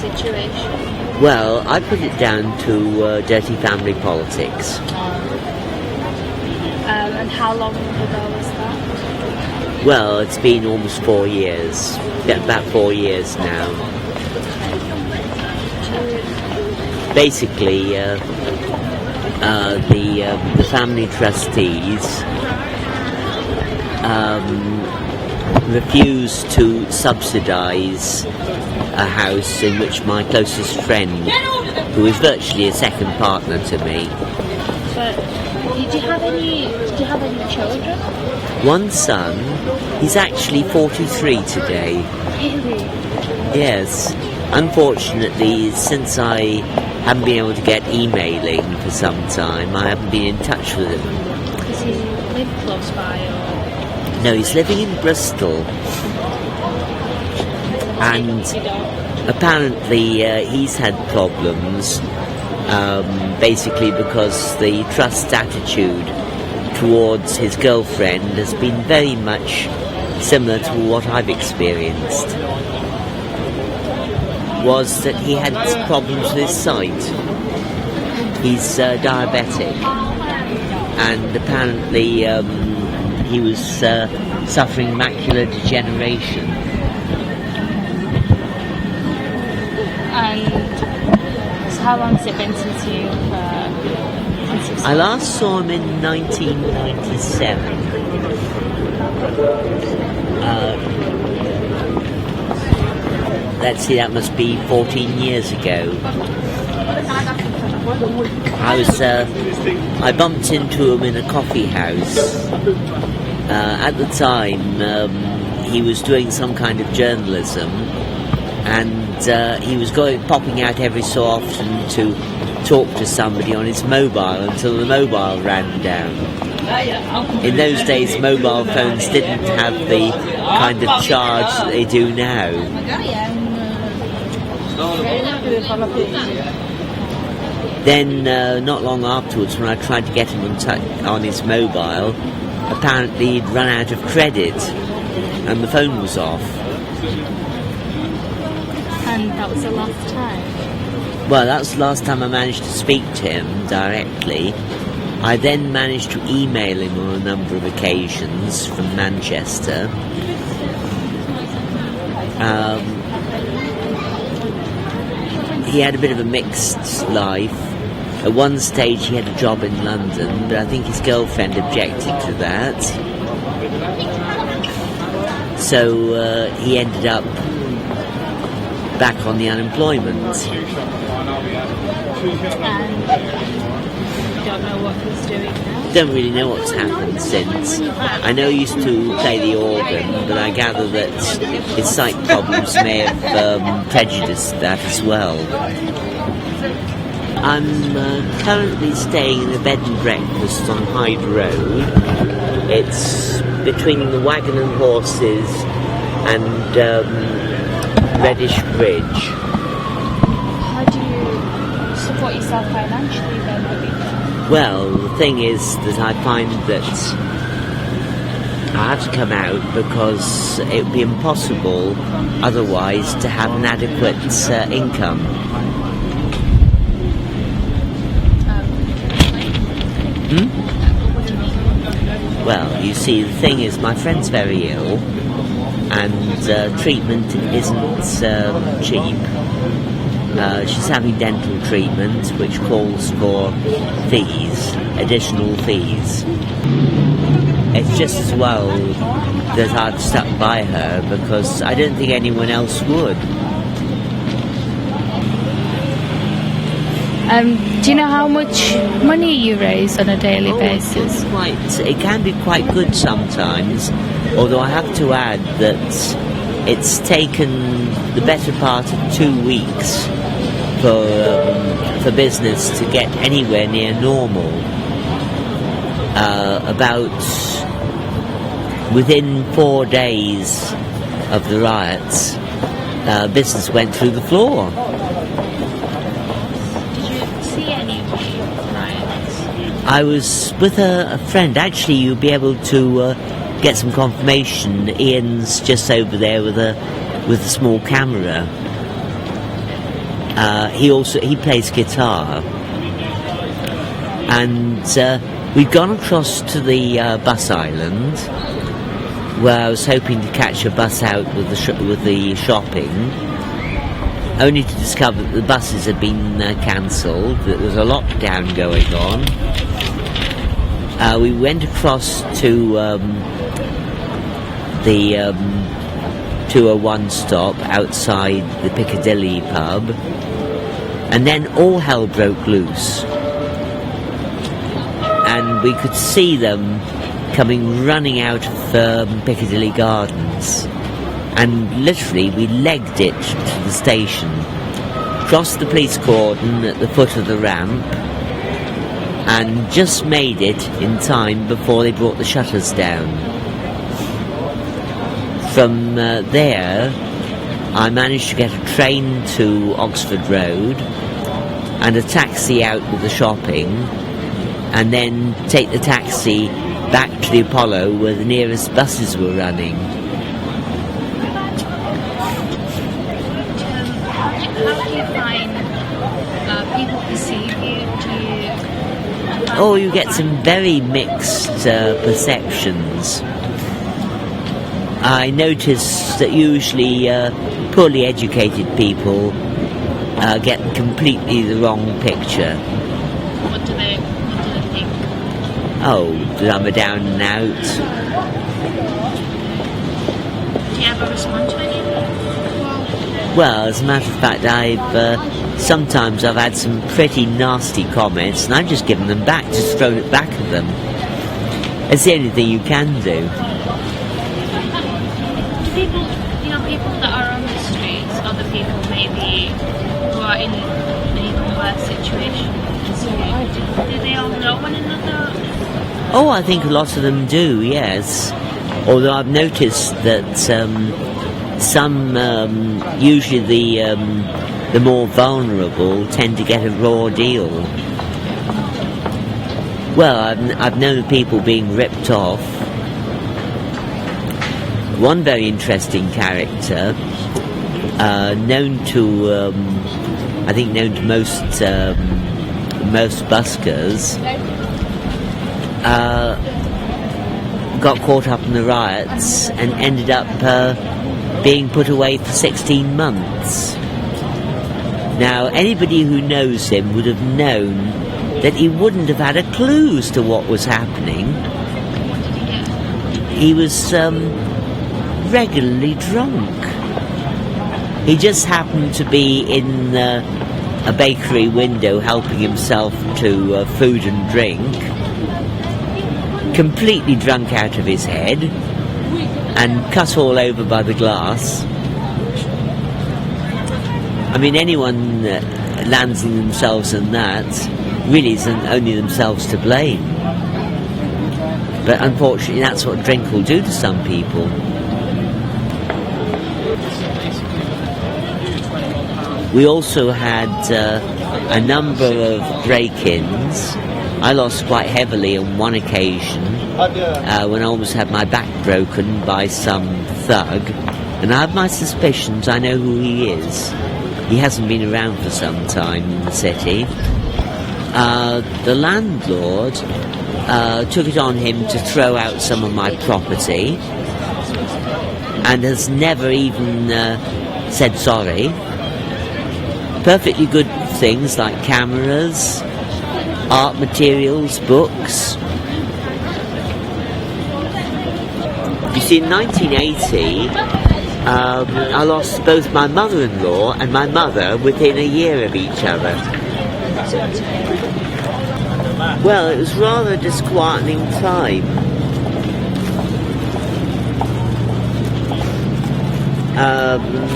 situation? Well, I put it down to dirty family politics. And how long ago was that? Well, it's been almost 4 years. Yeah, about 4 years now. Basically, the family trustees refused to subsidise a house in which my closest friend, who is virtually a second partner to me. But did you have any children? One son. He's actually 43 today. Really? Yes. Unfortunately, since I haven't been able to get emailing for some time, I haven't been in touch with him. Does he live close by or? No, he's living in Bristol. And apparently he's had problems, basically because the trust attitude towards his girlfriend has been very much similar to what I've experienced. Was that he had problems with his sight. He's diabetic, and apparently he was suffering macular degeneration. And so how long has it been since you I last saw him in 1997. Let's see, that must be 14 years ago. I bumped into him in a coffee house. At the time, he was doing some kind of journalism, and he was popping out every so often to talk to somebody on his mobile until the mobile ran down. In those days, mobile phones didn't have the kind of charge that they do now. Then, not long afterwards, when I tried to get him on his mobile, apparently he'd run out of credit and the phone was off. And that was the last time? Well, that was the last time I managed to speak to him directly. I then managed to email him on a number of occasions from Manchester. He had a bit of a mixed life. At one stage he had a job in London, but I think his girlfriend objected to that. So he ended up back on the unemployment. And you don't know what he's doing now? Don't really know what's happened since. I know he used to play the organ, but I gather that his sight problems may have prejudiced that as well. I'm currently staying in a bed and breakfast on Hyde Road. It's between the Wagon and Horses and Reddish Bridge. How do you support yourself financially then? Well, the thing is that I find that I have to come out because it would be impossible otherwise to have an adequate income. Well, you see, the thing is, my friend's very ill, and treatment isn't cheap. She's having dental treatment, which calls for fees, additional fees. It's just as well that I've stuck by her, because I don't think anyone else would. Do you know how much money you raise on a daily basis? It can be quite good sometimes, although I have to add that it's taken the better part of 2 weeks for business to get anywhere near normal. Within 4 days of the riots, business went through the floor. I was with a friend. Actually, you'll be able to get some confirmation. Ian's just over there with a small camera. He plays guitar, and we'd gone across to the bus island, where I was hoping to catch a bus out with the shopping, only to discover that the buses had been cancelled, that there was a lockdown going on. We went across to the 201 stop outside the Piccadilly pub, and then all hell broke loose. And we could see them coming running out of Piccadilly Gardens. And literally we legged it to the station, crossed the police cordon at the foot of the ramp, and just made it in time before they brought the shutters down. From there, I managed to get a train to Oxford Road and a taxi out with the shopping, and then take the taxi back to the Apollo where the nearest buses were running. How do you find people perceive you? Oh, you get some very mixed perceptions. I notice that usually poorly educated people get completely the wrong picture. What do they think? Oh, that I'm a down and out. Do you ever respond to anything? Well, as a matter of fact, sometimes I've had some pretty nasty comments, and I've just given them back, just thrown it back at them. It's the only thing you can do. People that are on the streets, other people maybe who are in an even worse situation, do they all know one another? Oh, I think a lot of them do, yes. Although I've noticed that some, usually the more vulnerable, tend to get a raw deal. Well, I've known people being ripped off. One very interesting character, known to most buskers, got caught up in the riots and ended up being put away for 16 months. Now, anybody who knows him would have known that he wouldn't have had a clue as to what was happening. He was regularly drunk. He just happened to be in a bakery window helping himself to food and drink, completely drunk out of his head and cut all over by the glass. I mean, anyone landing themselves in that really isn't only themselves to blame. But unfortunately, that's what drink will do to some people. We also had a number of break-ins. I lost quite heavily on one occasion when I almost had my back broken by some thug. And I have my suspicions. I know who he is. He hasn't been around for some time in the city. The landlord took it on him to throw out some of my property and has never even said sorry. Perfectly good things like cameras, art materials, books. You see, in 1980, I lost both my mother-in-law and my mother within a year of each other. Well, it was rather a disquieting time.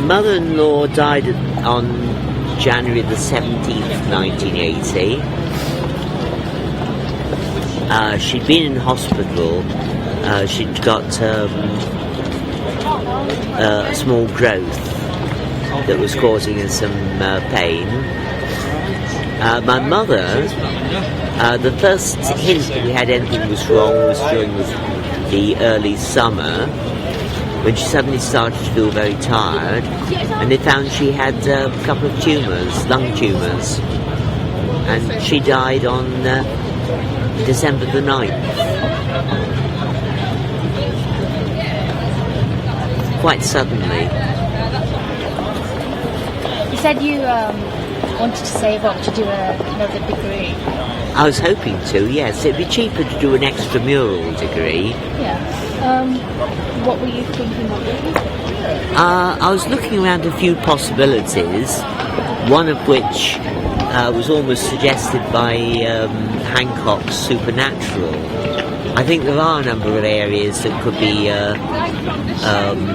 Mother-in-law died on January the 17th, 1980. She'd been in hospital. She'd got a small growth that was causing her some pain. My mother, the first hint that we had anything was wrong was during the early summer, when she suddenly started to feel very tired, and they found she had a couple of tumours, lung tumours, and she died on December the 9th. Quite suddenly. You said you wanted to save up to do another degree. I was hoping to, yes. It'd be cheaper to do an extramural degree. Yeah. What were you thinking of doing? I was looking around a few possibilities, one of which was almost suggested by Hancock's Supernatural. I think there are a number of areas that could be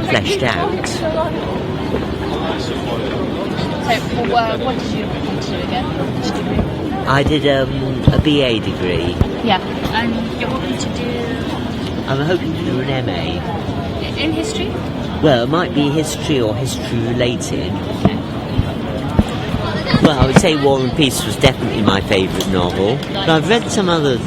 fleshed out. So, what did you want to do again? What did you do? I did a BA degree. Yeah. And you're hoping to do I'm hoping to do an MA. in history? Well, it might be history or history related. Well, I would say War and Peace was definitely my favourite novel. But I've read some other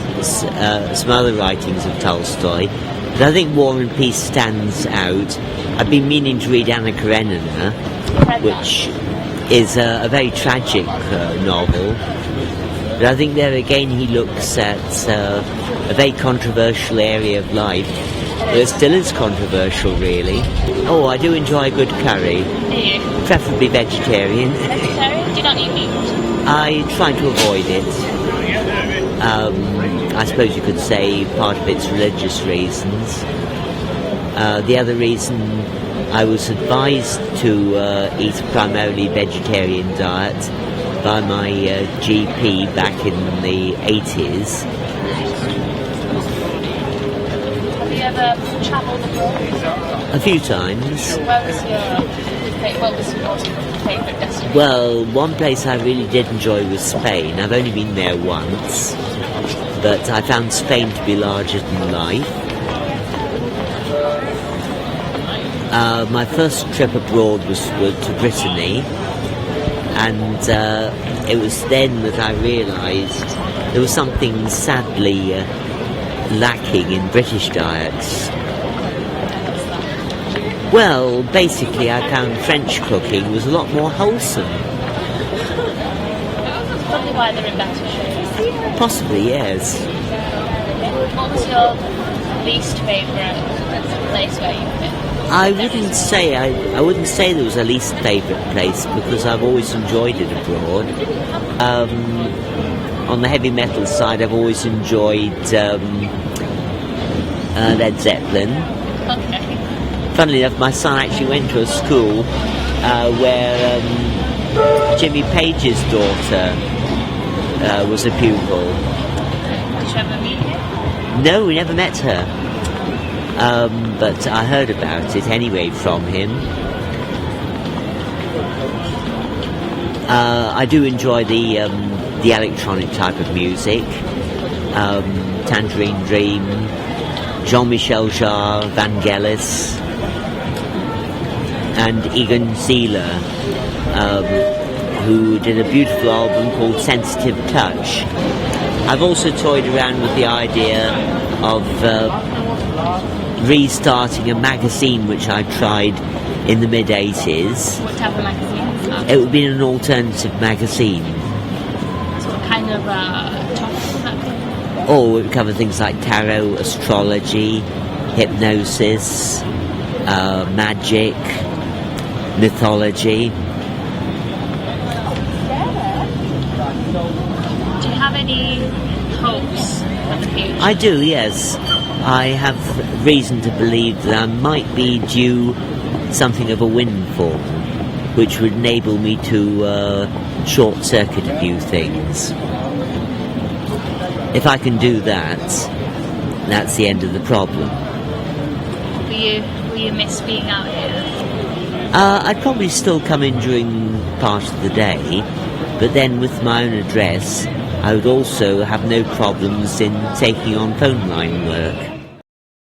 writings of Tolstoy, but I think War and Peace stands out. I've been meaning to read Anna Karenina, which is a very tragic novel. But I think there again he looks at a very controversial area of life. But it still is controversial, really. Oh, I do enjoy a good curry. Do you? Preferably vegetarian. Vegetarian? Do you not eat meat? I try to avoid it. I suppose you could say part of it's religious reasons. The other reason, I was advised to eat a primarily vegetarian diet by my GP back in the 80s. Have you ever travelled abroad? A few times. What was your favourite destination? Well, one place I really did enjoy was Spain. I've only been there once, but I found Spain to be larger than life. My first trip abroad was to Brittany, and it was then that I realised there was something sadly lacking in British diets. Well, basically I found French cooking was a lot more wholesome. Probably why they're in better shape. Possibly, yes. What was your least favourite place where you've been? I wouldn't say there was a least favourite place, because I've always enjoyed it abroad. On the heavy metal side, I've always enjoyed Led Zeppelin. Okay. Funnily enough, my son actually went to a school where Jimmy Page's daughter was a pupil. Did you ever meet him? No, we never met her. But I heard about it anyway from him. I do enjoy the electronic type of music. Tangerine Dream, Jean-Michel Jarre, Vangelis, and Egon Sieler, who did a beautiful album called Sensitive Touch. I've also toyed around with the idea of restarting a magazine which I tried in the mid-80s. What type of magazine is that? It would be an alternative magazine. So what kind of topics would that be? Oh, it would cover things like tarot, astrology, hypnosis, magic, mythology. Do you have any hopes for the future? I do, yes. I have reason to believe that I might be due something of a windfall, which would enable me to short-circuit a few things. If I can do that, that's the end of the problem. Will you miss being out here? I'd probably still come in during part of the day, but then with my own address, I would also have no problems in taking on phone line work.